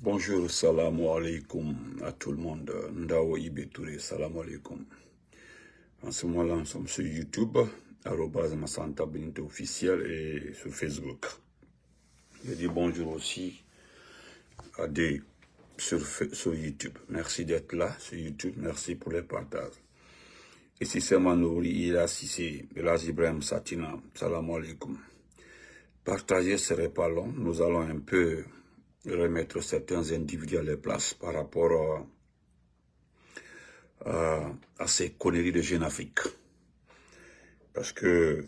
Bonjour, salam alaikum à tout le monde. Ndao Ibe Touré, salam alaikum. En ce moment-là, nous sommes sur YouTube, @Massanta Benito officiel et sur Facebook. Je dis bonjour aussi à des sur YouTube. Merci d'être là sur YouTube. Merci pour les partages. Ici c'est Manouri, Ila Sissi, Elas Ibrahim Satina, salam alaikum. Partager serait pas long. Nous allons un peu remettre certains individus à leur place par rapport à ces conneries de Jeune Afrique. Parce que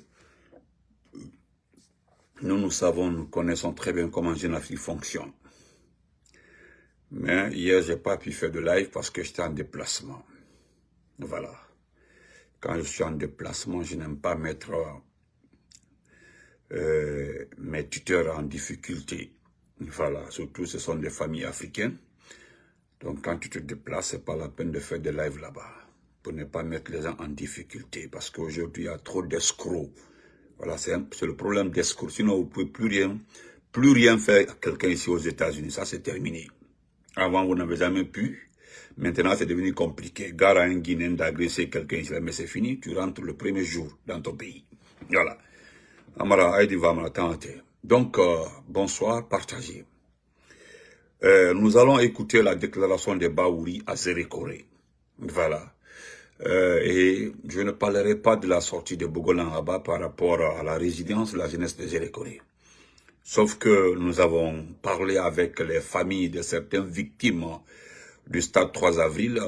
nous connaissons très bien comment Jeune Afrique fonctionne. Mais hier, j'ai pas pu faire de live parce que j'étais en déplacement. Voilà. Quand je suis en déplacement, je n'aime pas mettre mes tuteurs en difficulté. Voilà. Surtout, ce sont des familles africaines. Donc, quand tu te déplaces, c'est pas la peine de faire des lives là-bas. Pour ne pas mettre les gens en difficulté. Parce qu'aujourd'hui, il y a trop d'escrocs. Voilà, c'est le problème d'escrocs. Sinon, vous ne pouvez plus rien faire à quelqu'un ici aux États-Unis. Ça, c'est terminé. Avant, vous n'avez jamais pu. Maintenant, c'est devenu compliqué. Gare à un Guinéen d'agresser quelqu'un ici, mais c'est fini. Tu rentres le premier jour dans ton pays. Voilà. Donc, bonsoir, partagez. Nous allons écouter la déclaration de Baouri à Zérékoré. Voilà. Et je ne parlerai pas de la sortie de Bogolan Rabat par rapport à la résidence de la jeunesse de Zérékoré. Sauf que nous avons parlé avec les familles de certaines victimes du stade 3 avril,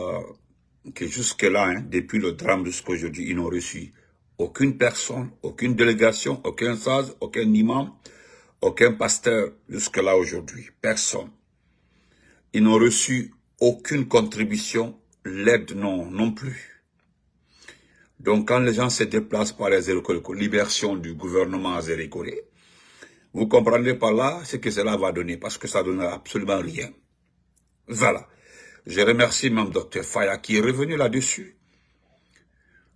qui jusque-là, depuis le drame jusqu'à aujourd'hui, ils n'ont reçu aucune personne, aucune délégation, aucun sage, aucun imam, aucun pasteur jusque-là aujourd'hui. Personne. Ils n'ont reçu aucune contribution, l'aide non plus. Donc quand les gens se déplacent par les Zérékoré, libération du gouvernement à Zérékoré, vous comprendrez par là ce que cela va donner, parce que ça ne donnera absolument rien. Voilà. Je remercie même Dr Faya qui est revenu là-dessus.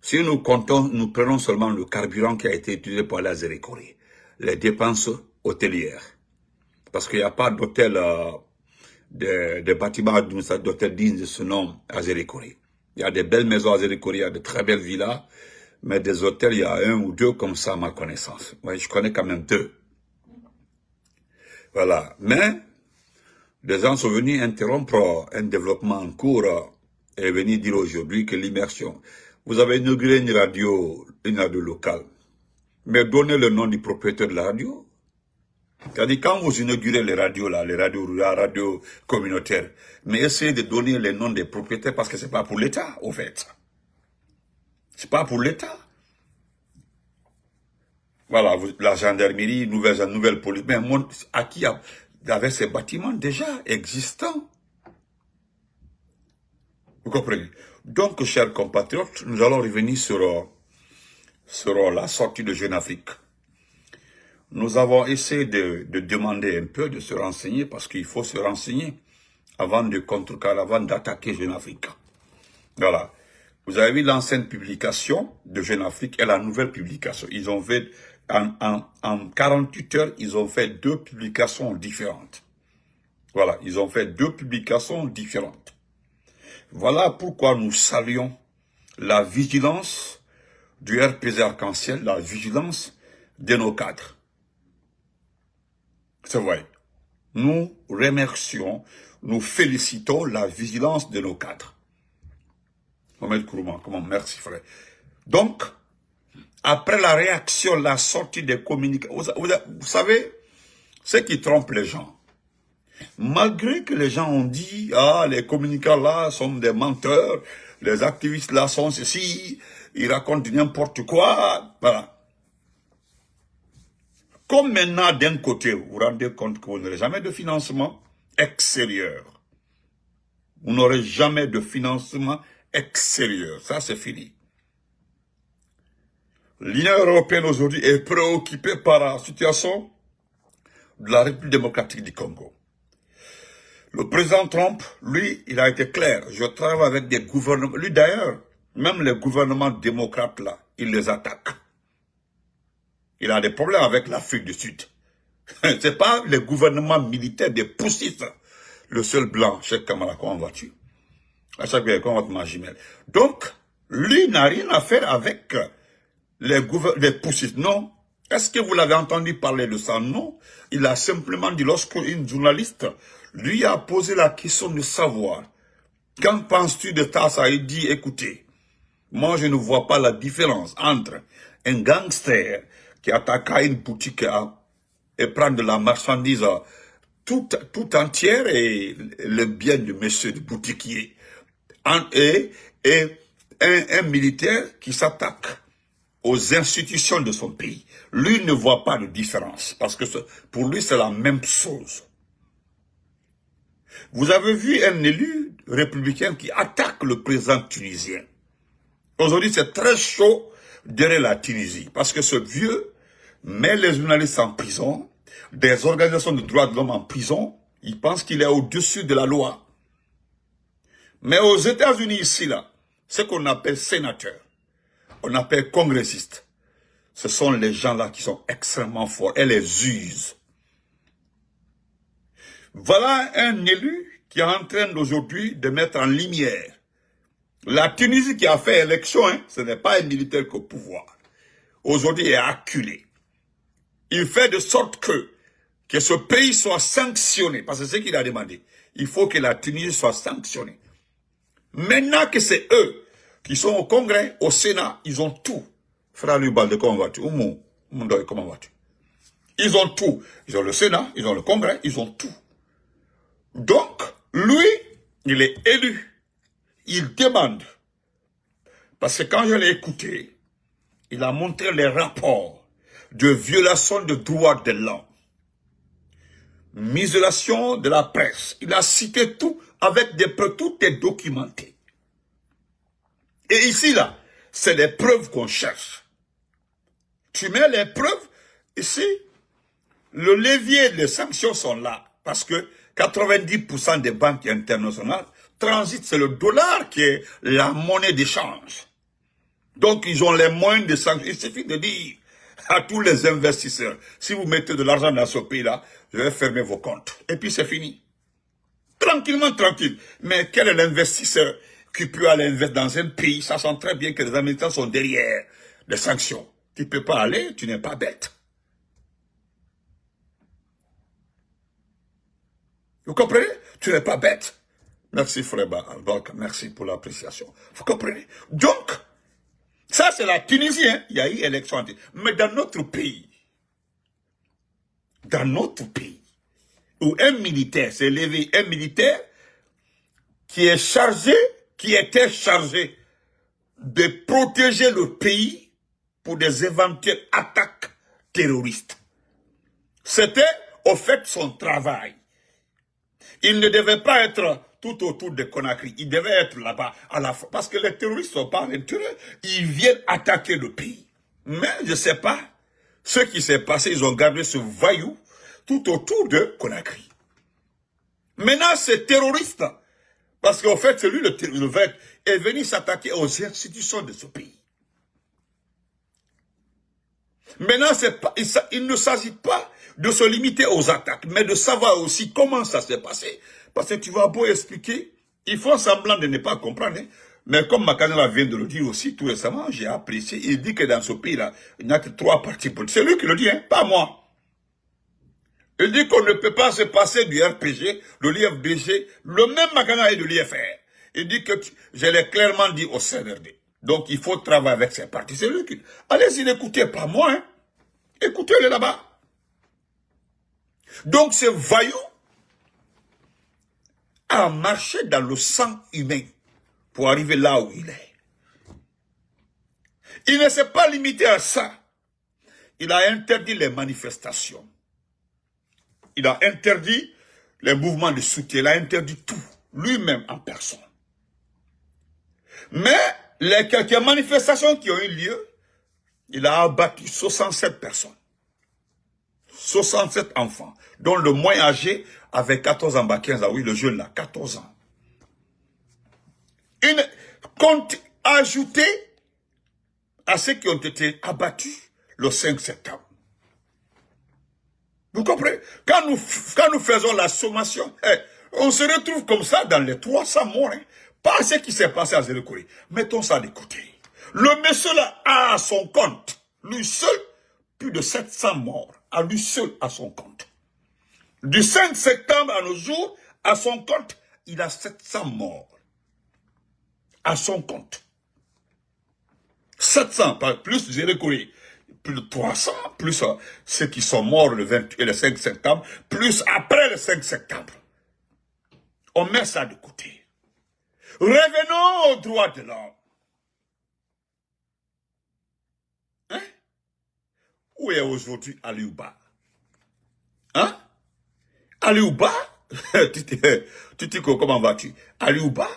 Si nous comptons, nous prenons seulement le carburant qui a été utilisé pour aller à Zérékoré, les dépenses hôtelières. Parce qu'il n'y a pas d'hôtel, de bâtiments d'hôtel dignes de ce nom à Zérékoré. Il y a des belles maisons à Zérékoré, il y a de très belles villas, mais des hôtels, il y a un ou deux comme ça à ma connaissance. Moi, je connais quand même deux. Voilà. Mais, des gens sont venus interrompre un développement en cours et venir dire aujourd'hui que l'immersion. Vous avez inauguré une radio locale. Mais donnez le nom du propriétaire de la radio. C'est-à-dire, quand vous inaugurez les radios là, les radios rurales, radios communautaires, mais essayez de donner les noms des propriétaires parce que c'est pas pour l'État, au fait. C'est pas pour l'État. Voilà, la gendarmerie, nouvelle police, mais à qui avait ces bâtiments déjà existants. Vous comprenez? Donc, chers compatriotes, nous allons revenir sur la sortie de Jeune Afrique. Nous avons essayé de demander un peu, de se renseigner, parce qu'il faut se renseigner avant de contrecarrer, avant d'attaquer Jeune Afrique. Voilà. Vous avez vu l'ancienne publication de Jeune Afrique et la nouvelle publication. Ils ont fait, en 48 heures, ils ont fait 2 publications différentes. Voilà, ils ont fait 2 publications différentes. Voilà pourquoi nous saluons la vigilance du RPZ Arc-en-Ciel, la vigilance de nos cadres. C'est vrai. Nous remercions, nous félicitons la vigilance de nos cadres. Mohamed Kourouman, comment, merci frère. Donc, après la réaction, la sortie des communications, vous savez, ce qui trompe les gens, malgré que les gens ont dit, ah, les communicants là sont des menteurs, les activistes là sont ceci, ils racontent n'importe quoi, voilà. Comme maintenant, d'un côté, vous vous rendez compte que vous n'aurez jamais de financement extérieur. Vous n'aurez jamais de financement extérieur. Ça, c'est fini. L'Union européenne aujourd'hui est préoccupée par la situation de la République démocratique du Congo. Le président Trump, lui, il a été clair. Je travaille avec des gouvernements. Lui, d'ailleurs, même les gouvernements démocrates, là, il les attaque. Il a des problèmes avec l'Afrique du Sud. C'est pas les gouvernements militaires des poussistes. le seul blanc, Cheikh Kamara, comment vas-tu? À chaque fois, comment va Jimel? Donc, lui n'a rien à faire avec les poussistes. Non. Est-ce que vous l'avez entendu parler de ça? Non. Il a simplement dit, lorsqu'une journaliste lui a posé la question de savoir, qu'en penses-tu de ça? Il dit, écoutez, moi je ne vois pas la différence entre un gangster qui attaque une boutique et prend de la marchandise tout entière et le bien du monsieur du boutiquier. Et un militaire qui s'attaque aux institutions de son pays. Lui ne voit pas de différence, parce que pour lui c'est la même chose. Vous avez vu un élu républicain qui attaque le président tunisien. Aujourd'hui c'est très chaud derrière la Tunisie, parce que ce vieux met les journalistes en prison, des organisations de droits de l'homme en prison, il pense qu'il est au-dessus de la loi. Mais aux États-Unis ici, là, ce qu'on appelle sénateur, on appelle congressiste, ce sont les gens-là qui sont extrêmement forts et les usent. Voilà un élu qui est en train d'aujourd'hui de mettre en lumière la Tunisie qui a fait élection, hein, ce n'est pas un militaire qu'au pouvoir. Aujourd'hui, il est acculé. Il fait de sorte que ce pays soit sanctionné, parce que c'est ce qu'il a demandé. Il faut que la Tunisie soit sanctionnée. Maintenant que c'est eux qui sont au Congrès, au Sénat, ils ont tout. Frère Lubalde, comment vas-tu? Comment vas-tu? Ils ont tout. Ils ont le Sénat, ils ont le Congrès, ils ont tout. Donc, lui, il est élu. Il demande. Parce que quand je l'ai écouté, il a montré les rapports de violation de droits de l'homme. Mutilation de la presse. Il a cité tout avec des preuves, tout est documenté. Et ici, là, c'est les preuves qu'on cherche. Tu mets les preuves, ici, le levier des sanctions sont là. Parce que 90% des banques internationales transitent, c'est le dollar qui est la monnaie d'échange. Donc, ils ont les moyens de sanctions. Il suffit de dire à tous les investisseurs, si vous mettez de l'argent dans ce pays-là, je vais fermer vos comptes. Et puis, c'est fini. Tranquillement, tranquille. Mais quel est l'investisseur qui peut aller investir dans un pays, sachant très bien que les Américains sont derrière les sanctions? Tu ne peux pas aller, tu n'es pas bête. Vous comprenez? Tu n'es pas bête. Merci frère Bark, merci pour l'appréciation. Vous comprenez? Donc, ça c'est la Tunisie, hein? Il y a eu élection. Mais dans notre pays, où un militaire s'est levé, un militaire qui est chargé, qui était chargé de protéger le pays pour des éventuelles attaques terroristes. C'était au fait son travail. Il ne devait pas être tout autour de Conakry. Il devait être là-bas à la fois. Parce que les terroristes ne sont pas aventureux. Ils viennent attaquer le pays. Mais je ne sais pas ce qui s'est passé. Ils ont gardé ce voyou tout autour de Conakry. Maintenant, ce terroriste, parce qu'en fait, c'est lui le terroriste, est venu s'attaquer aux institutions de ce pays. Maintenant, il ne s'agit pas de se limiter aux attaques, mais de savoir aussi comment ça s'est passé. Parce que tu vas beau expliquer, ils font semblant de ne pas comprendre. Hein. Mais comme Makanela vient de le dire aussi tout récemment, j'ai apprécié, il dit que dans ce pays-là, il n'y a que 3 partis politiques. C'est lui qui le dit, hein, pas moi. Il dit qu'on ne peut pas se passer du RPG, de l'IFDG, le même Makanela et de l'IFR. Il dit que, je l'ai clairement dit au CNRD. Donc il faut travailler avec ces partis. C'est lui qui... Allez-y, n'écoutez pas moi, hein. Écoutez-le là-bas. Donc ce voyou a marché dans le sang humain pour arriver là où il est. Il ne s'est pas limité à ça. Il a interdit les manifestations. Il a interdit les mouvements de soutien. Il a interdit tout, lui-même en personne. Mais les quelques manifestations qui ont eu lieu, il a abattu 67 personnes. 67 enfants, dont le moins âgé avait 14 ans, 15 ans, oui, le jeune là, 14 ans. Il compte ajouter à ceux qui ont été abattus le 5 septembre. Vous comprenez? Quand nous faisons la sommation, On se retrouve comme ça dans les 300 morts. Hein. Pas ce qui s'est passé à Zérekori. Mettons ça de côté. Le monsieur là a à son compte, lui seul, plus de 700 morts. À lui seul à son compte. Du 5 septembre à nos jours, à son compte, il a 700 morts. À son compte. 700, plus Zérekori. Plus de 300, plus ceux qui sont morts le 28 et le 5 septembre, plus après le 5 septembre. On met ça de côté. Revenons aux droits de l'homme. Hein? Où est aujourd'hui Aliouba? Hein? Aliouba? Titiko, comment vas-tu? Aliouba,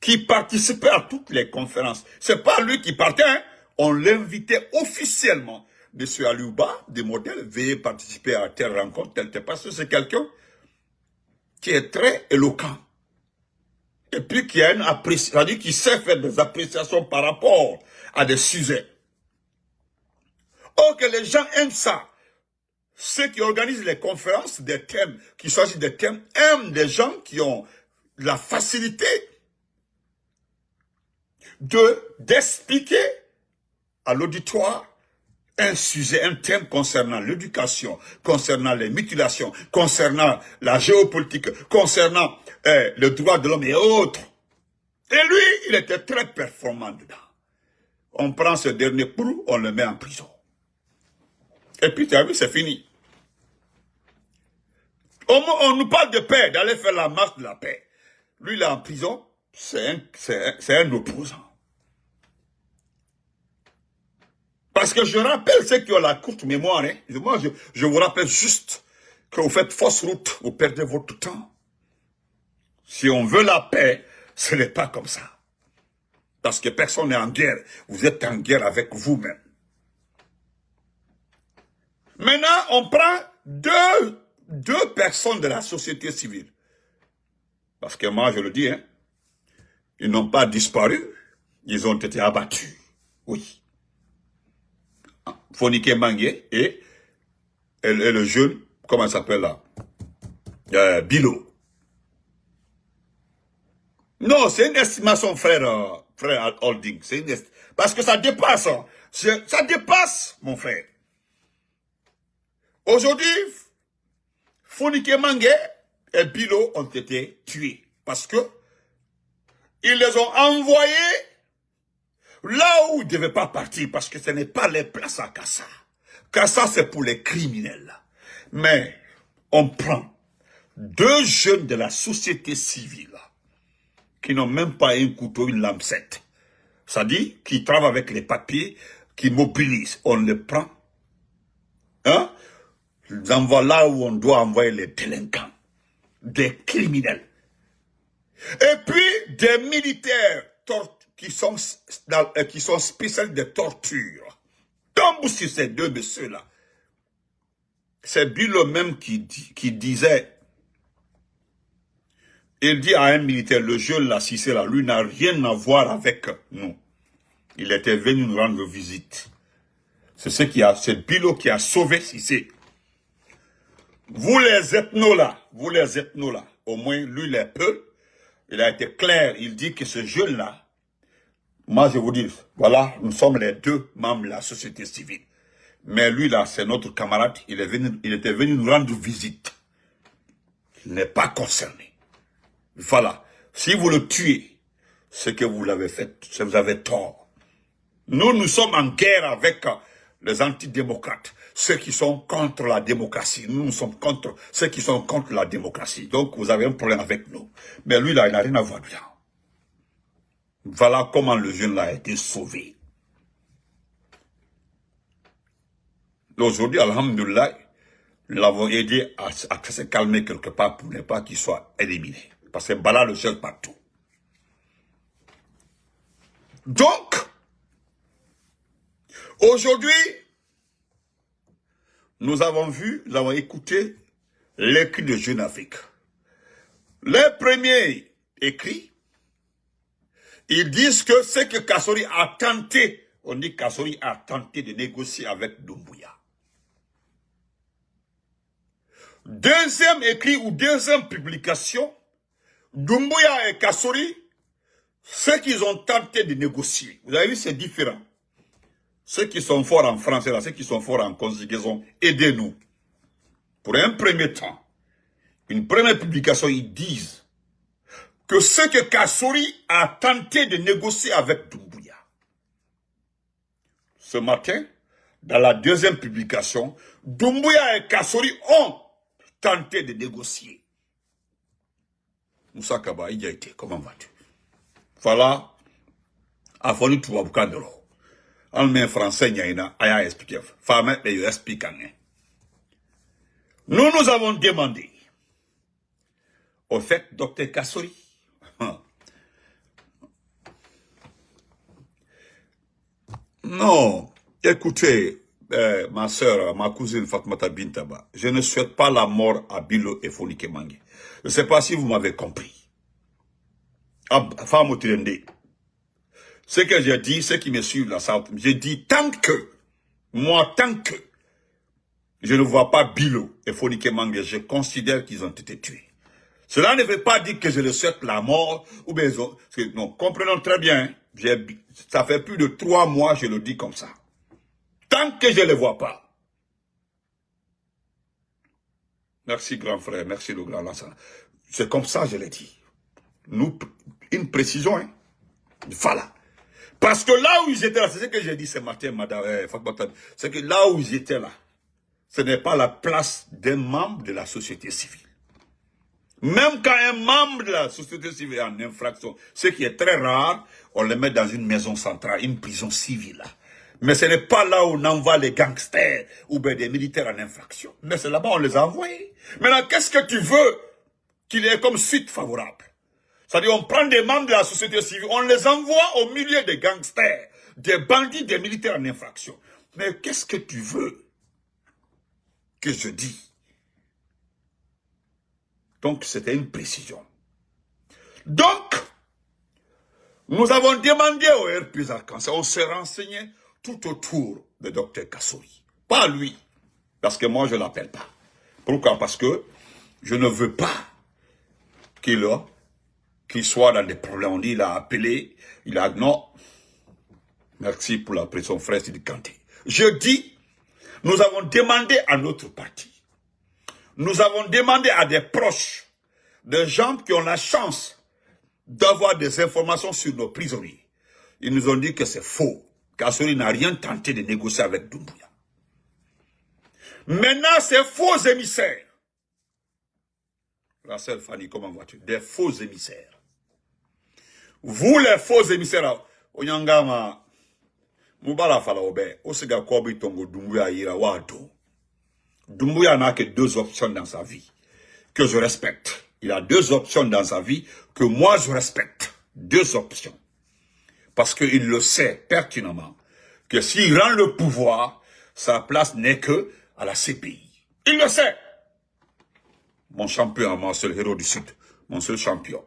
qui participait à toutes les conférences. C'est pas lui qui partait, hein? On l'invitait officiellement. Monsieur Aliouba, des modèles, veuillez participer à telle rencontre, parce que c'est quelqu'un qui est très éloquent. Et puis qui a une appréciation, c'est-à-dire qui sait faire des appréciations par rapport à des sujets. Or que les gens aiment ça. Ceux qui organisent les conférences, des thèmes, qui choisissent des thèmes, aiment des gens qui ont la facilité d'expliquer à l'auditoire un sujet, un thème concernant l'éducation, concernant les mutilations, concernant la géopolitique, concernant le droit de l'homme et autres. Et lui, il était très performant dedans. On prend ce dernier prou, on le met en prison. Et puis, tu as vu, c'est fini. On nous parle de paix, d'aller faire la marche de la paix. Lui, il est en prison, c'est un opposant. Parce que je rappelle ceux qui ont la courte mémoire, hein. Moi, je vous rappelle juste que vous faites fausse route, vous perdez votre temps. Si on veut la paix, ce n'est pas comme ça. Parce que personne n'est en guerre. Vous êtes en guerre avec vous-même. Maintenant, on prend deux personnes de la société civile. Parce que moi, je le dis, hein, ils n'ont pas disparu, ils ont été abattus. Oui. Fonike Mangué et le jeune, comment il s'appelle là, Bilo. Non, c'est une estimation, frère Holding. Parce que ça dépasse. Hein. Ça dépasse, mon frère. Aujourd'hui, Fonike Mangué et Bilo ont été tués. Parce que ils les ont envoyés là où ils ne devaient pas partir, parce que ce n'est pas les places à Kassa. Kassa, c'est pour les criminels. Mais on prend deux jeunes de la société civile qui n'ont même pas un couteau, une lancette. C'est-à-dire qui travaillent avec les papiers, qui mobilisent. On les prend. Hein? On les envoie là où on doit envoyer les délinquants, des criminels. Et puis des militaires qui sont spécialistes de torture. Tombe sur ces deux messieurs-là. C'est Bilo même qui disait, il dit à un militaire, le jeune là, Cissé là, lui n'a rien à voir avec nous. Il était venu nous rendre visite. C'est Bilo qui a sauvé Cissé. Vous les ethnos là, au moins lui les peu, il a été clair, il dit que ce jeune là, moi, je vous dis, voilà, nous sommes les deux membres de la société civile. Mais lui, là, c'est notre camarade. Il était venu nous rendre visite. Il n'est pas concerné. Voilà. Si vous le tuez, ce que vous l'avez fait, vous avez tort. Nous sommes en guerre avec les antidémocrates, ceux qui sont contre la démocratie. Nous sommes contre ceux qui sont contre la démocratie. Donc, vous avez un problème avec nous. Mais lui, là, il n'a rien à voir dedans. Voilà comment le jeune là a été sauvé. Aujourd'hui, alhamdoulilah, nous l'avons aidé à se calmer quelque part pour ne pas qu'il soit éliminé. Parce que Bala le cherche partout. Donc, aujourd'hui, nous avons écouté l'écrit de Jeune Afrique. Les premiers écrits, ils disent que c'est que Kassori a tenté, on dit que Kassori a tenté de négocier avec Doumbouya. Deuxième écrit ou deuxième publication, Doumbouya et Kassori, ceux qu'ils ont tenté de négocier. Vous avez vu, c'est différent. Ceux qui sont forts en français, là, ceux qui sont forts en conjugaison, aidez-nous. Pour un premier temps, une première publication, ils disent que ce que Kassori a tenté de négocier avec Doumbouya. Ce matin, dans la deuxième publication, Doumbouya et Kassori ont tenté de négocier. Moussa Kaba, il y a été, comment vas-tu? Voilà, a fallu tout aboucadero. En main français, il y a une aya expliqué. Femme, et explique. Nous avons demandé, au fait, docteur Kassori, non, écoutez, ma soeur, ma cousine Fatmata Bintaba, je ne souhaite pas la mort à Bilo et Fonike Mange. Je ne sais pas si vous m'avez compris. Ce que j'ai dit, ceux qui me suivent là, j'ai dit tant que je ne vois pas Bilo et Fonike Mange, je considère qu'ils ont été tués. Cela ne veut pas dire que je le souhaite la mort, ou bien non, comprenons très bien, ça fait plus de 3 mois, je le dis comme ça. Tant que je ne le vois pas. Merci grand frère, merci le grand Lansana. C'est comme ça, je l'ai dit. Nous, une précision, hein. Voilà. Parce que là où ils étaient là, c'est ce que j'ai dit ce matin, madame, c'est que là où ils étaient là, ce n'est pas la place d'un membre de la société civile. Même quand un membre de la société civile est en infraction, ce qui est très rare, on le met dans une maison centrale, une prison civile. Mais ce n'est pas là où on envoie les gangsters ou bien des militaires en infraction. Mais c'est là-bas on les a envoyés. Maintenant, qu'est-ce que tu veux qu'il ait comme suite favorable? C'est-à-dire, on prend des membres de la société civile, on les envoie au milieu des gangsters, des bandits, des militaires en infraction. Mais qu'est-ce que tu veux que je dise? Donc, c'était une précision. Donc, nous avons demandé au RP Arkansas, on s'est renseigné tout autour de Dr Kassori. Pas lui, parce que moi, je ne l'appelle pas. Pourquoi? Parce que je ne veux pas qu'il soit dans des problèmes. On dit, il a appelé, il a... Non. Merci pour la pression, frère Sidi Kanté. Je dis, nous avons demandé à notre parti. Nous avons demandé à des proches, des gens qui ont la chance d'avoir des informations sur nos prisonniers. Ils nous ont dit que c'est faux. Kassori n'a rien tenté de négocier avec Doumbouya. Maintenant, ces faux émissaires. La sœur Fanny, comment vas-tu? Des faux émissaires. Vous, les faux émissaires, Onyangama, Mubala Falaobe, Osega Kobi Tongo Doumbouya Ira Wado. Doumbouya n'a que 2 options dans sa vie, que je respecte. Il a 2 options dans sa vie, que moi je respecte. 2 options. Parce qu'il le sait pertinemment, que s'il rend le pouvoir, sa place n'est que à la CPI. Il le sait. Mon champion, mon seul héros du Sud, mon seul champion.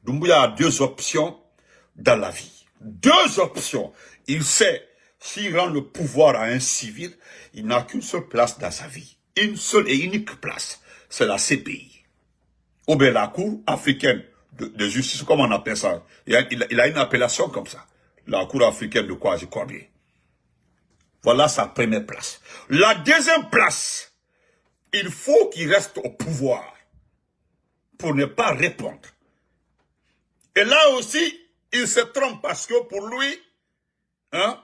Doumbouya a 2 options dans la vie. 2 options. Il sait, s'il rend le pouvoir à un civil, il n'a qu'une seule place dans sa vie. Une seule et unique place. C'est la CPI. Ou bien la Cour africaine de justice, comment on appelle ça? Il a une appellation comme ça. La Cour africaine de quoi, je crois bien. Voilà sa première place. La deuxième place, il faut qu'il reste au pouvoir pour ne pas répondre. Et là aussi, il se trompe parce que pour lui, hein,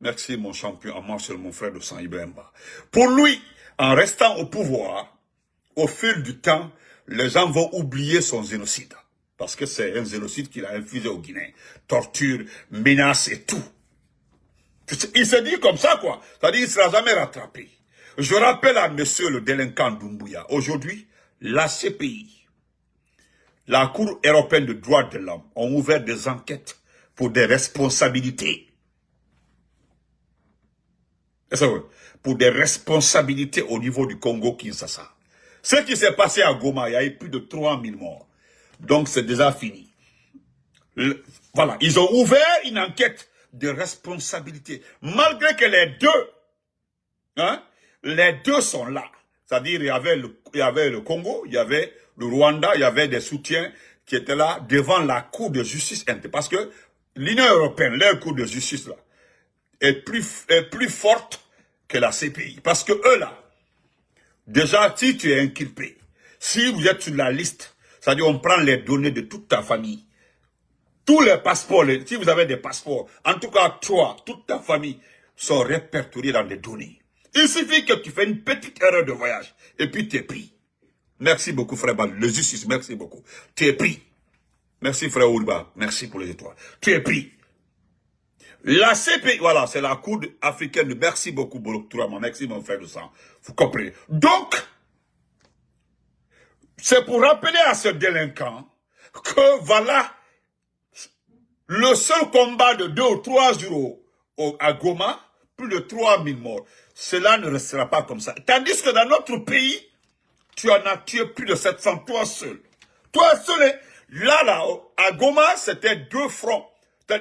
merci mon champion, moi c'est mon frère de sang Ibrahimba. Pour lui, en restant au pouvoir, au fil du temps, les gens vont oublier son génocide. Parce que c'est un génocide qu'il a infligé au Guinée. Torture, menaces et tout. Il se dit comme ça, quoi. C'est-à-dire qu'il ne sera jamais rattrapé. Je rappelle à monsieur le délinquant Doumbouya, aujourd'hui, la CPI, la Cour européenne de droits de l'homme, ont ouvert des enquêtes pour des responsabilités. Pour des responsabilités au niveau du Congo-Kinshasa. Ce qui s'est passé à Goma, il y a eu plus de 3000 morts. Donc c'est déjà fini. Voilà, ils ont ouvert une enquête de responsabilité. Malgré que les deux sont là. C'est-à-dire, il y avait le Congo, il y avait le Rwanda, il y avait des soutiens qui étaient là devant la Cour de justice internationale. Parce que l'Union européenne, leur Cour de justice là, est plus forte que la CPI. Parce que eux là, déjà, si tu es inculpé, si vous êtes sur la liste, c'est-à-dire on prend les données de toute ta famille, tous les passeports, si vous avez des passeports, en tout cas toi, toute ta famille, sont répertoriés dans des données. Il suffit que tu fais une petite erreur de voyage, et puis tu es pris. Merci beaucoup, frère Bal. Le justice, merci beaucoup. Tu es pris. Merci, frère Oulba. Merci pour les étoiles. Tu es pris. La CPI, voilà, c'est la Cour africaine. Merci beaucoup, Boloktourama. Merci, mon frère de sang. Vous comprenez. Donc, c'est pour rappeler à ce délinquant que voilà, le seul combat de 2 ou 3 jours à Goma, plus de 3000 morts. Cela ne restera pas comme ça. Tandis que dans notre pays, tu en as tué plus de 700, toi seul. Toi seul, là, à Goma, c'était 2 fronts.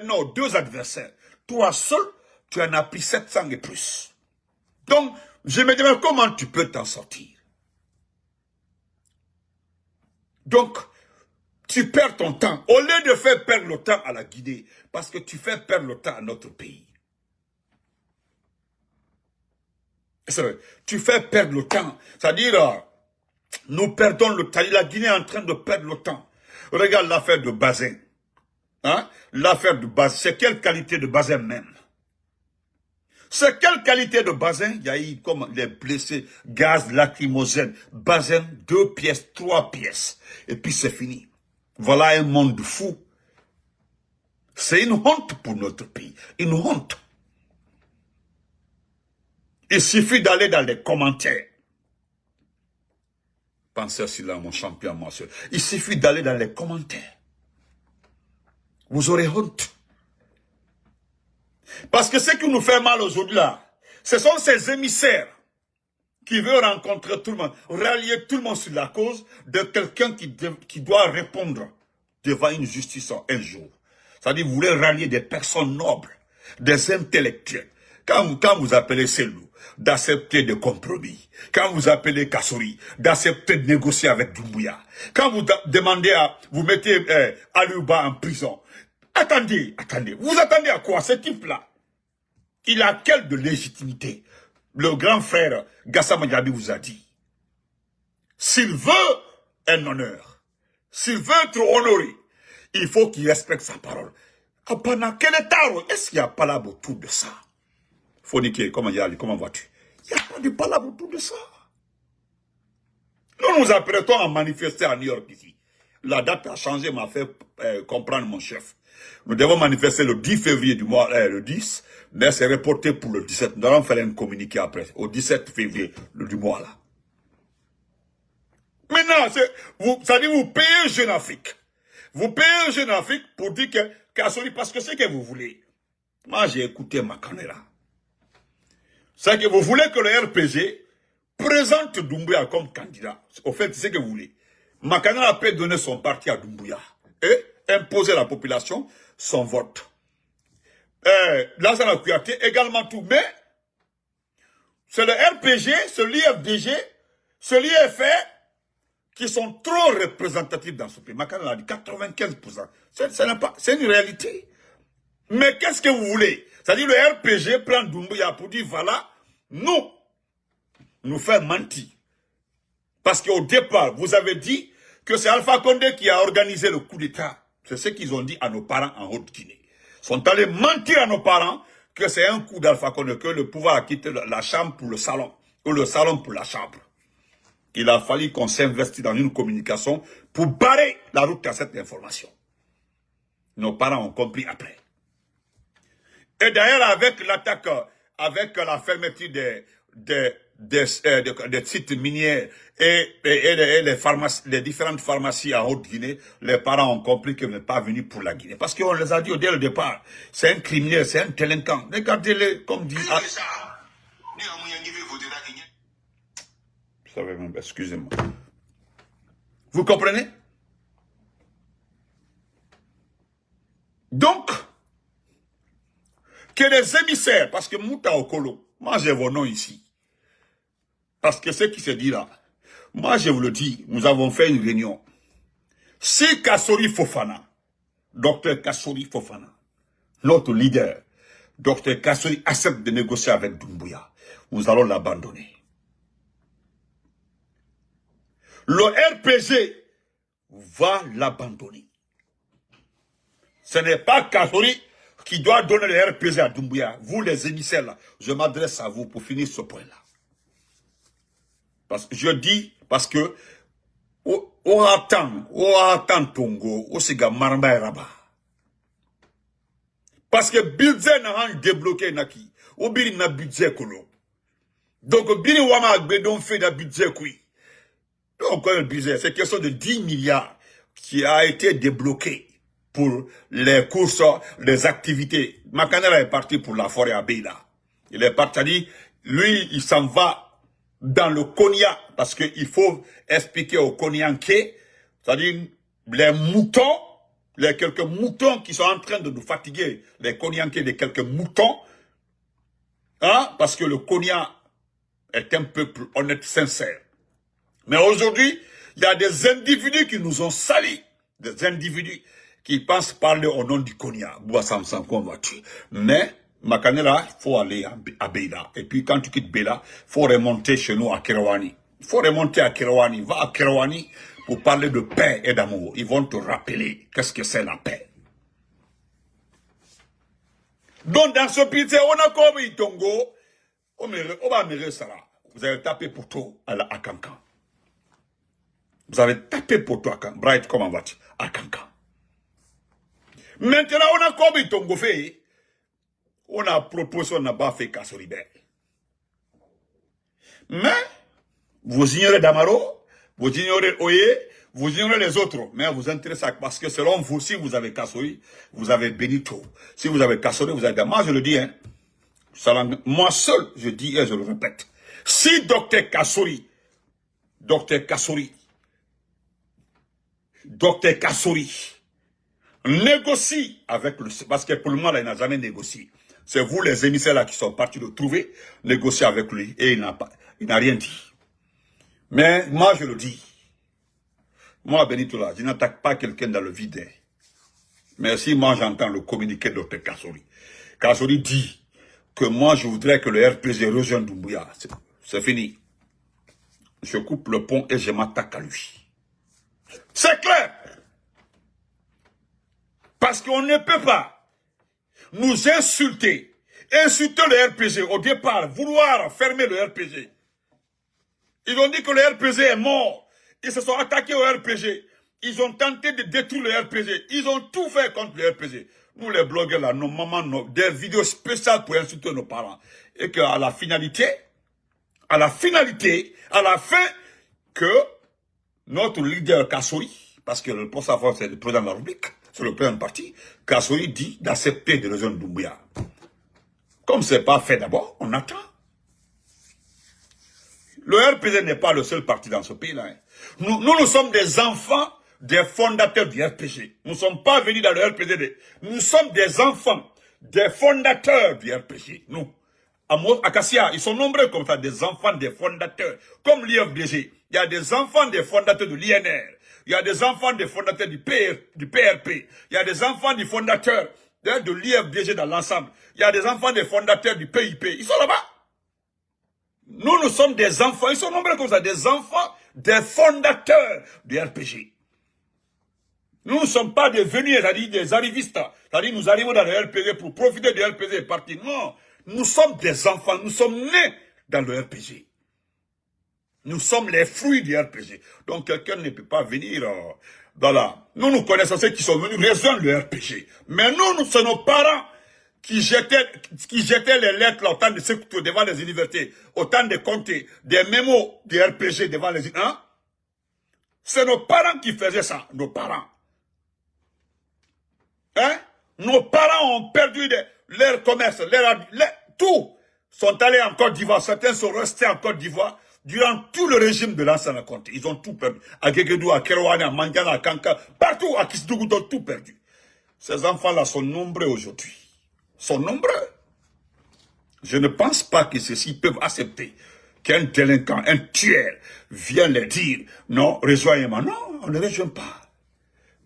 Non, 2 adversaires. Toi seul, tu en as pris 700 et plus. Donc, je me demande comment tu peux t'en sortir. Donc, tu perds ton temps. Au lieu de faire perdre le temps à la Guinée, parce que tu fais perdre le temps à notre pays. C'est vrai, tu fais perdre le temps. C'est-à-dire, nous perdons le temps. La Guinée est en train de perdre le temps. Regarde l'affaire de Bazin. Hein? L'affaire de Bazin. C'est quelle qualité de Bazin même? C'est quelle qualité de Bazin? Il y a eu comme les blessés, gaz lacrymogène. Bazin, 2 pièces, 3 pièces. Et puis c'est fini. Voilà un monde fou. C'est une honte pour notre pays. Une honte. Il suffit d'aller dans les commentaires. Pensez aussi là, mon champion, mon soeur. Il suffit d'aller dans les commentaires. Vous aurez honte. Parce que ce qui nous fait mal aujourd'hui là, ce sont ces émissaires qui veulent rencontrer tout le monde, rallier tout le monde sur la cause de quelqu'un qui doit répondre devant une justice un jour. C'est-à-dire, vous voulez rallier des personnes nobles, des intellectuels. Quand vous appelez Selou d'accepter des compromis, quand vous appelez Kassori d'accepter de négocier avec Doumbouya, quand vous demandez vous mettez Aluba en prison, attendez, vous attendez à quoi ce type-là? Il a quelle de légitimité? Le grand frère Gassama Diaby vous a dit, s'il veut un honneur, s'il veut être honoré, il faut qu'il respecte sa parole. Ah, pendant quel état, est-ce qu'il y a palabre autour de ça? Fonique, comment vois-tu? Il n'y a pas de palabre autour de ça. Nous nous apprêtons à manifester à New York ici. La date a changé, m'a fait comprendre mon chef. Nous devons manifester le 10 février du mois, le 10, mais c'est reporté pour le 17. Nous allons faire un communiqué après, au 17 février du mois là. Maintenant, ça dit vous payez Jeune Afrique. Vous payez Jeune Afrique pour dire que Kassori, parce que c'est que vous voulez. Moi, j'ai écouté Makanera. C'est que vous voulez que le RPG présente Doumbouya comme candidat. Au fait, c'est ce que vous voulez. Makanera peut donner son parti à Doumbouya et imposer à la population son vote. Lansana Kouyaté également tout. Mais c'est le RPG, c'est l'IFDG, c'est l'IFR qui sont trop représentatifs dans ce pays. Makanera a dit 95%. C'est une réalité. Mais qu'est-ce que vous voulez? C'est-à-dire le RPG prend Doumbouya pour dire voilà, nous fait mentir. Parce qu'au départ, vous avez dit que c'est Alpha Condé qui a organisé le coup d'État. C'est ce qu'ils ont dit à nos parents en Haute-Guinée. Ils sont allés mentir à nos parents que c'est un coup d'Alpha Condé, que le pouvoir a quitté la chambre pour le salon, ou le salon pour la chambre. Il a fallu qu'on s'investisse dans une communication pour barrer la route à cette information. Nos parents ont compris après. Et d'ailleurs, avec l'attaque, avec la fermeture des sites miniers et les différentes pharmacies en Haute-Guinée, les parents ont compris qu'ils n'étaient pas venus pour la Guinée. Parce qu'on les a dit dès le départ, c'est un criminel, c'est un délinquant. Regardez-les comme dit... Vous savez même, excusez-moi. Vous comprenez? Donc, que les émissaires, parce que Mouta Okolo, moi j'ai vos noms ici. Parce que ce qui se dit là, moi je vous le dis, nous avons fait une réunion. Si Kassori Fofana, Docteur Kassori Fofana, notre leader, Docteur Kassori accepte de négocier avec Doumbouya, nous allons l'abandonner. Le RPG va l'abandonner. Ce n'est pas Kassori qui doit donner le RPG à Doumbouya. Vous les émissaires là, je m'adresse à vous pour finir ce point-là. Je dis parce que on attend Tongo, on se gagne Maramba et Rabat. Parce que budget n'a rien débloqué naki. Ou bien n'a budget kolo. Donc bien wama gbedon fait da budget kui. Donc le budget, c'est quelque chose de 10 milliards qui a été débloqué pour les courses, les activités. Makanela est parti pour la forêt à Beila. Il est parti, lui, il s'en va dans le Konya, parce qu'il faut expliquer aux Konyankais, c'est-à-dire les moutons, les quelques moutons qui sont en train de nous fatiguer, les Konyankais, les quelques moutons, hein, parce que le Konya est un peuple honnête, sincère. Mais aujourd'hui, il y a des individus qui nous ont salis, des individus qui pensent parler au nom du Konya. Mais, Makanela, il faut aller à Beila. Et puis, quand tu quittes Beila, il faut remonter chez nous à Kerouani. Il faut remonter à Kerouani. Va à Kerouani pour parler de paix et d'amour. Ils vont te rappeler qu'est-ce que c'est la paix. Donc, dans ce pays, on a comme Itongo, on va me ça là. Vous avez tapé pour tout à Kankan. Vous avez tapé pour tout à Kankan. Bright, comment vas-tu? À Kankan. Maintenant, on a comme Itongo fait. On a proposé, on n'a pas fait Kassoribé. Mais, vous ignorez Damaro, vous ignorez Oye, vous ignorez les autres. Mais vous intéressez parce que selon vous, si vous avez Kassori, vous avez Benito. Si vous avez Kassori, vous avez Damaro. Moi, je le dis, hein. Moi seul, je dis et je le répète. Si Docteur Kassori négocie avec le... Parce que pour le moment, là, il n'a jamais négocié. C'est vous, les émissaires, là, qui sont partis le trouver, négocier avec lui. Et il n'a rien dit. Mais moi, je le dis. Moi, Benito, là, je n'attaque pas quelqu'un dans le vide. Mais si moi, j'entends le communiqué de Dr Kassori. Kassori dit que moi, je voudrais que le RPG rejoigne Doumbouya. C'est fini. Je coupe le pont et je m'attaque à lui. C'est clair. Parce qu'on ne peut pas nous insulter le RPG au départ, vouloir fermer le RPG. Ils ont dit que le RPG est mort. Ils se sont attaqués au RPG. Ils ont tenté de détruire le RPG. Ils ont tout fait contre le RPG. Nous les blogueurs là, nos mamans, des vidéos spéciales pour insulter nos parents. Et qu'à la finalité, à la fin, que notre leader Kassori, parce que le poste à c'est le président de la République, c'est le président du parti, Kassori dit d'accepter de rejoindre Doumbouya. Comme ce n'est pas fait d'abord, on attend. Le RPG n'est pas le seul parti dans ce pays-là. Hein. Nous sommes des enfants des fondateurs du RPG. Nous ne sommes pas venus dans le RPG. Nous sommes des enfants des fondateurs du RPG. Nous. Acacia, ils sont nombreux comme ça, des enfants des fondateurs. Comme l'IFDG. Il y a des enfants des fondateurs de l'INR. Il y a des enfants des fondateurs du PRP. Il y a des enfants des fondateurs de l'IFDG dans l'ensemble. Il y a des enfants des fondateurs du PIP. Ils sont là-bas. Nous sommes des enfants. Ils sont nombreux comme ça. Des enfants des fondateurs du RPG. Nous ne sommes pas devenus des arrivistes. C'est-à-dire nous arrivons dans le RPG pour profiter du RPG et partir. Non. Nous sommes des enfants. Nous sommes nés dans le RPG. Nous sommes les fruits du RPG. Donc quelqu'un ne peut pas venir Nous connaissons ceux qui sont venus rejoindre le RPG. Mais nous sommes nos parents qui jetaient les lettres là, autant de secteurs devant les universités, autant de comtés, des mémos du RPG devant les... Hein? C'est nos parents qui faisaient ça, nos parents. Hein? Nos parents ont perdu leur commerce, tout. Sont allés en Côte d'Ivoire, certains sont restés en Côte d'Ivoire durant tout le régime de l'ancien Conté. Ils ont tout perdu. À Guéguédou, à Kerouane, à Mandiana, à Kanka, partout, à Kisdougou, ils ont tout perdu. Ces enfants-là sont nombreux aujourd'hui. Sont nombreux. Je ne pense pas que ceux-ci peuvent accepter qu'un délinquant, un tueur, vient leur dire, non, rejoignez-moi. Non, on ne rejoint pas.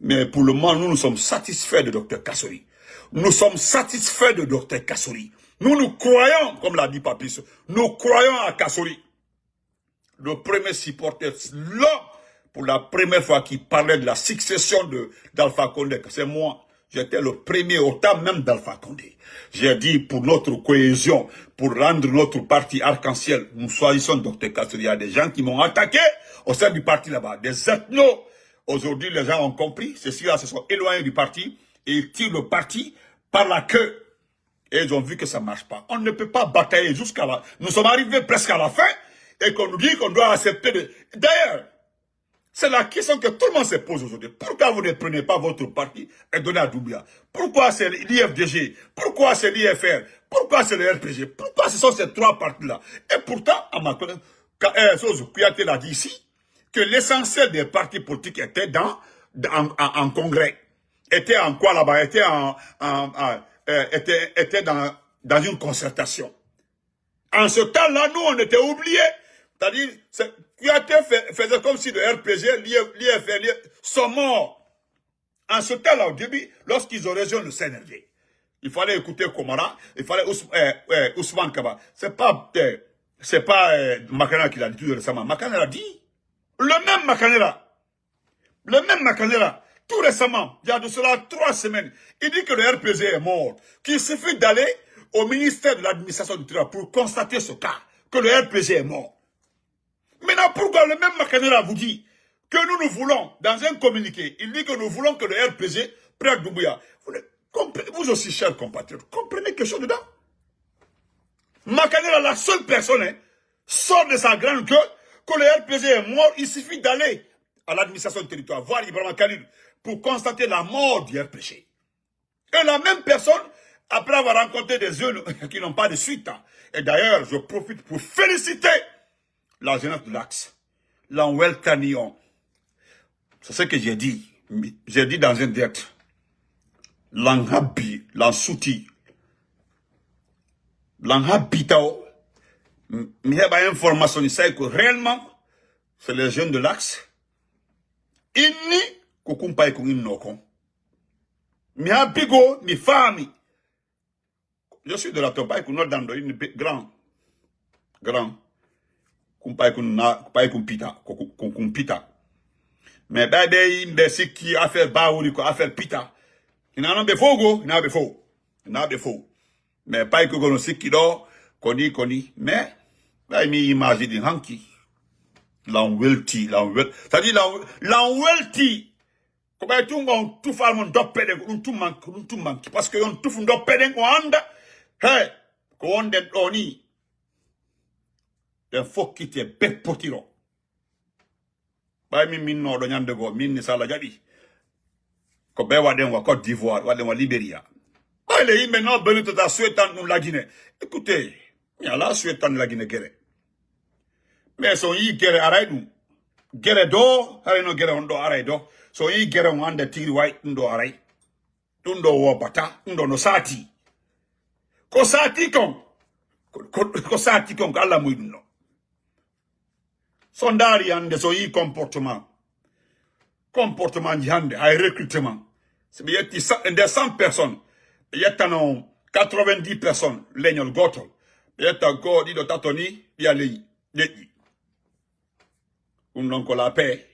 Mais pour le moment, nous sommes satisfaits de Dr Kassori. Nous sommes satisfaits de Dr Kassori. Nous croyons, comme l'a dit Papis, nous croyons à Kassori. Le premier supporter, l'homme, pour la première fois, qui parlait de la succession d'Alpha Condé, c'est moi. J'étais le premier au temps même d'Alpha Condé. J'ai dit, pour notre cohésion, pour rendre notre parti arc-en-ciel, nous choisissons Dr Kassori. Il y a des gens qui m'ont attaqué au sein du parti là-bas, des ethnos. Aujourd'hui, les gens ont compris, ceux-là se sont éloignés du parti et ils tirent le parti par la queue. Et ils ont vu que ça ne marche pas. On ne peut pas batailler jusqu'à la... Nous sommes arrivés presque à la fin et qu'on nous dit qu'on doit accepter de... D'ailleurs, c'est la question que tout le monde se pose aujourd'hui. Pourquoi vous ne prenez pas votre parti et donnez à Doumbouya? Pourquoi c'est l'IFDG? Pourquoi c'est l'IFR? Pourquoi c'est le RPG? Pourquoi ce sont ces trois partis-là? Et pourtant, à ma connaissance, Kouyaté l'a dit ici, que l'essentiel des partis politiques était en congrès. Était en quoi là-bas? Était dans une concertation. En ce temps-là, nous, on était oubliés. C'est-à-dire, Kouyaté faisait comme si le RPG, l'IFR, sont morts. En ce temps-là, au début, lorsqu'ils ont rejoint le CNRD, il fallait écouter Komara, il fallait Ousmane Kaba. C'est pas Makanela qui l'a dit tout récemment. Makanela a dit, le même Makanela, tout récemment, il y a de cela 3 semaines, il dit que le RPG est mort, qu'il suffit d'aller au ministère de l'administration du territoire pour constater ce cas, que le RPG est mort. Maintenant, pourquoi le même Makanela vous dit que nous voulons, dans un communiqué, il dit que nous voulons que le RPG prenne Doumbouya. Vous aussi, chers compatriotes, comprenez quelque chose dedans? Makanela, la seule personne, sort de sa grande queue que le RPG est mort. Il suffit d'aller à l'administration du territoire, voir Ibrahima Khalil, pour constater la mort du RPG. Et la même personne, après avoir rencontré des jeunes qui n'ont pas de suite, et d'ailleurs, je profite pour féliciter la jeunesse de l'Axe, l'Anweltanion. C'est ce que j'ai dit. J'ai dit dans un direct. L'Anhabi, l'Ansouti, l'Anhabitao, mais il y a une information, il sait que réellement, c'est les jeunes de l'Axe. Inni, kukumpa et kuminokon. Mi habigo, mi fami. Je suis de la topa et kuno dando, une grand. Kumpa et kumpita. Mais bébé, il qui a fait baouri, a fait pita. Il n'a pas de faux. Mais pas que l'on sait qui dort, koni. Mais, là, il imagine un hanky. L'enwelti. C'est-à-dire, l'enwelti. Comment tu vas tout faire mon dopé, tout manque. Parce que on tout fait un dopé, on oni. Il faut quitter bête potiro. Bah, non, de nyandego, min sala jadi. Ko be waden wa Côte d'Ivoire, waden wa Libéria. Il est maintenant venu tout à souhaitant la Guinée. Écoutez, il y a là souhaitant la Guinée guerre. Mais son y guerre arrête nous. Guerre d'or, no guerre on do arrête do. So y guerre on ande tiri white ndo arrête. Ndo wo bata, ndo no sati. Ko sati kon alla muidno. Sondari ande so y comportement yande, ay recrutement. C'est bien des 100 personnes. Il y a 90 personnes, l'aignol gotol. Il y a encore dit de tatoni, il y a les. Nous n'avons la paix.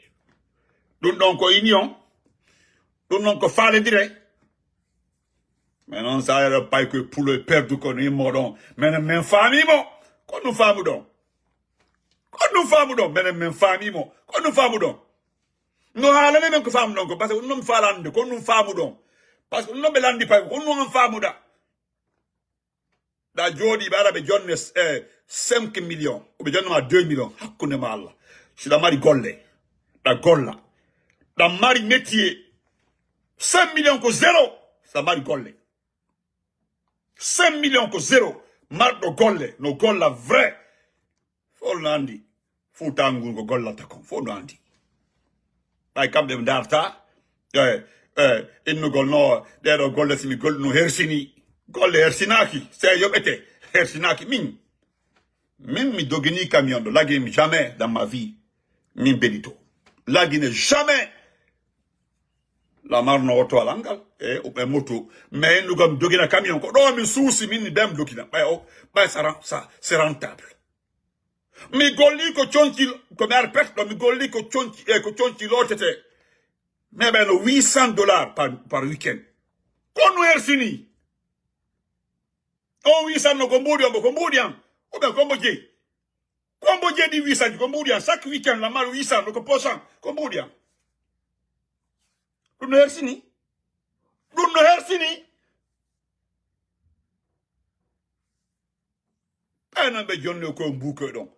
Nous n'avons union. Nous n'avons pas le direct. Maintenant, ça n'est pas que pour le père du connu, mordon. Mais même famille, quand nous faisons donc. Mais famille, quand nous faisons donc. Nous allons même que faisons donc, parce que nous faisons donc, quand nous faisons donc. Parce que nous ne faisons pas, quand nous faisons donc. La Jodi, bah, la John 5 millions, ou bien 2 millions. Hakune mal. Je suis la mari golle. La golla. La mari métier. 5 millions que 0. C'est mari golle. 5 millions que 0. Marc de golle. No golla vrai. Faut l'andi. Faut tangu go golla takon. Faut l'andi. Ay kam dem darta. Inno gol no. Dero golle simi gol no hersini. Golle hersinaki. C'est yobete. Hersinaki min. Même mi dogini camion de lagim jamais dans ma vie. Min benito. Lagine jamais. La marno auto alangal ou moto mais nous comme dogina camion ko do mi souci min dem dokina ça c'est rentable. Mi golli ko chonti ko mi arpecto mi golli ko chonti lotete. Mais ben $800 par week-end. Kono ersini. O 800 no Cambodian. Ou bien Cambodje. Cambodje di 800 Cambodian. Chaque week-end la mal 800 no posan Cambodian. Duno ersini. Ana be jonne ko mbuke donc.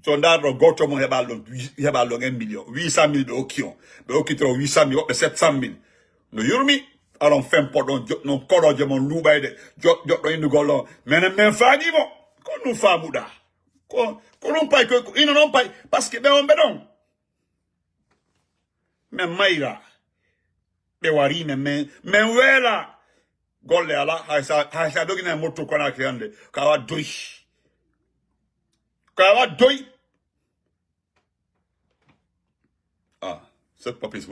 Sondaro goto mo hebalo 1 million 800 000 okion be okitro 800 000 be 700 000 no yurmi alon fem podon non koroje mon lubayde jot do indugolo men faani mo ko nu famuda ko non pay ko ino non pay parce que be on be don men mayra be wari men wela golle ala haysa dogina moto kona kende kawa doy ah c'est pas plus